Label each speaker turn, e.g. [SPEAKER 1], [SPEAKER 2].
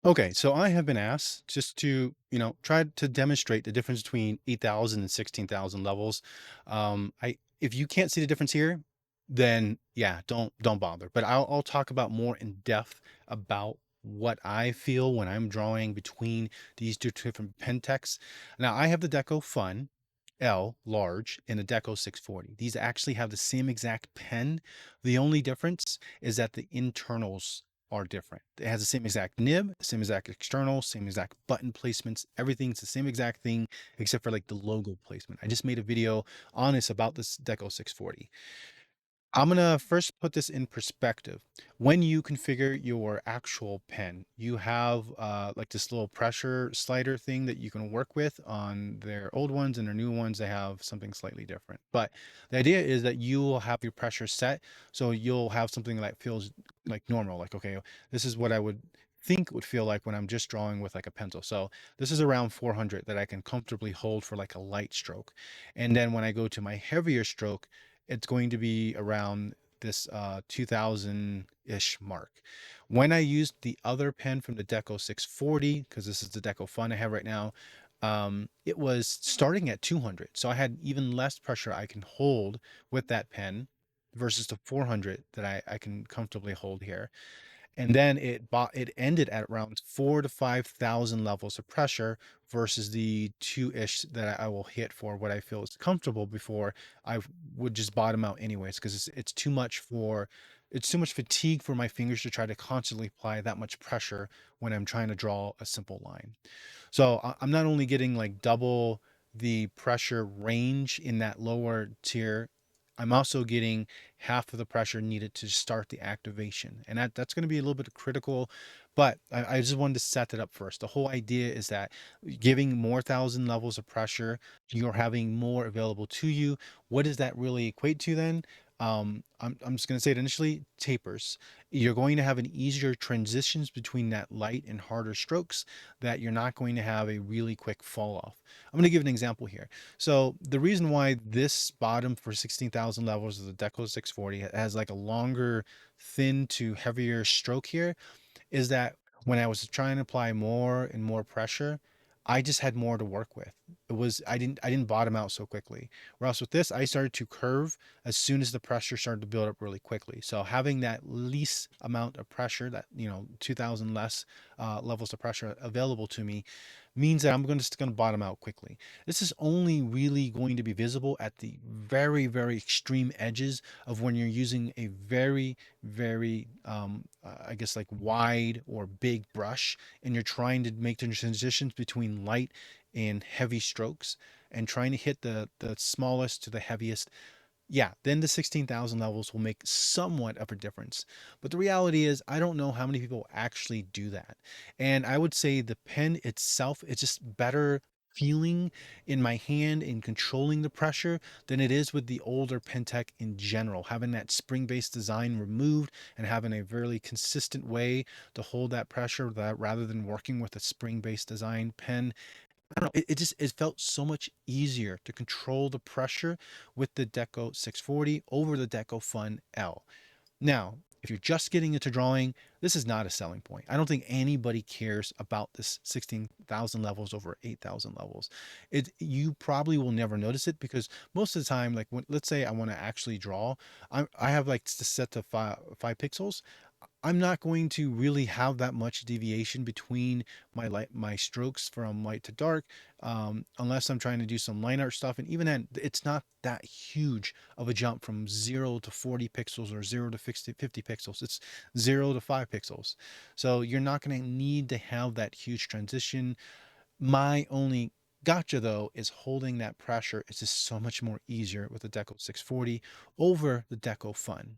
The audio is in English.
[SPEAKER 1] Okay, so I have been asked just to, try to demonstrate the difference between 8,000 and 16,000 levels. If you can't see the difference here, then yeah, don't bother. But I'll talk about more in depth about what I feel when I'm drawing between these two different pen texts. Now, I have the Deco Fun L large and the Deco 640. These actually have the same exact pen. The only difference is that the internals are different. It has the same exact nib, same exact external, same exact button placements. Everything's the same exact thing except for like the logo placement. I just made a video on this about this Deco 640. I'm gonna first put this in perspective. When you configure your actual pen, you have like this little pressure slider thing that you can work with on their old ones and their new ones. They have something slightly different. But the idea is that you will have your pressure set. So you'll have something that feels like normal, like, okay, this is what I would think would feel like when I'm just drawing with like a pencil. So this is around 400 that I can comfortably hold for like a light stroke. And then when I go to my heavier stroke, it's going to be around this 2000-ish mark. When I used the other pen from the Deco 640, because this is the Deco Fun I have right now, it was starting at 200. So I had even less pressure I can hold with that pen versus the 400 that I can comfortably hold here. And then it ended at around 4 to 5,000 levels of pressure versus the 2-ish that I will hit for what I feel is comfortable before I would just bottom out anyways, because it's too much fatigue for my fingers to try to constantly apply that much pressure when I'm trying to draw a simple line. So I'm not only getting like double the pressure range in that lower tier, I'm also getting half of the pressure needed to start the activation. And that's going to be a little bit critical, but I just wanted to set that up first. The whole idea is that giving more thousand levels of pressure, you're having more available to you. What does that really equate to then? I'm just going to say it initially, tapers. You're going to have an easier transitions between that light and harder strokes, that you're not going to have a really quick fall off. I'm going to give an example here. So the reason why this bottom for 16,000 levels of the Deco 640 has like a longer, thin to heavier stroke here is that when I was trying to apply more and more pressure, I just had more to work with. I didn't bottom out so quickly. Whereas with this, I started to curve as soon as the pressure started to build up really quickly. So having that least amount of pressure, that 2,000 less levels of pressure available to me, means that I'm just going to bottom out quickly. This is only really going to be visible at the very, very extreme edges of when you're using a very, very, I guess, like wide or big brush, and you're trying to make the transitions between light and heavy strokes and trying to hit the smallest to the heaviest. Yeah, then the 16,000 levels will make somewhat of a difference. But the reality is, I don't know how many people actually do that. And I would say the pen itself, it's just better feeling in my hand in controlling the pressure than it is with the older Pentec in general. Having that spring-based design removed and having a very consistent way to hold that pressure, that rather than working with a spring-based design pen, I don't know. It felt so much easier to control the pressure with the Deco 640 over the Deco Fun L. Now, if you're just getting into drawing, this is not a selling point. I don't think anybody cares about this 16,000 levels over 8,000 levels. You probably will never notice it because most of the time, like let's say I want to actually draw, I have like set to five pixels. I'm not going to really have that much deviation between my strokes from light to dark, unless I'm trying to do some line art stuff. And even then, it's not that huge of a jump from 0 to 40 pixels or 0 to 50 pixels. It's 0 to 5 pixels. So you're not going to need to have that huge transition. My only gotcha though is holding that pressure is just so much more easier with the Deco 640 over the Deco Fun.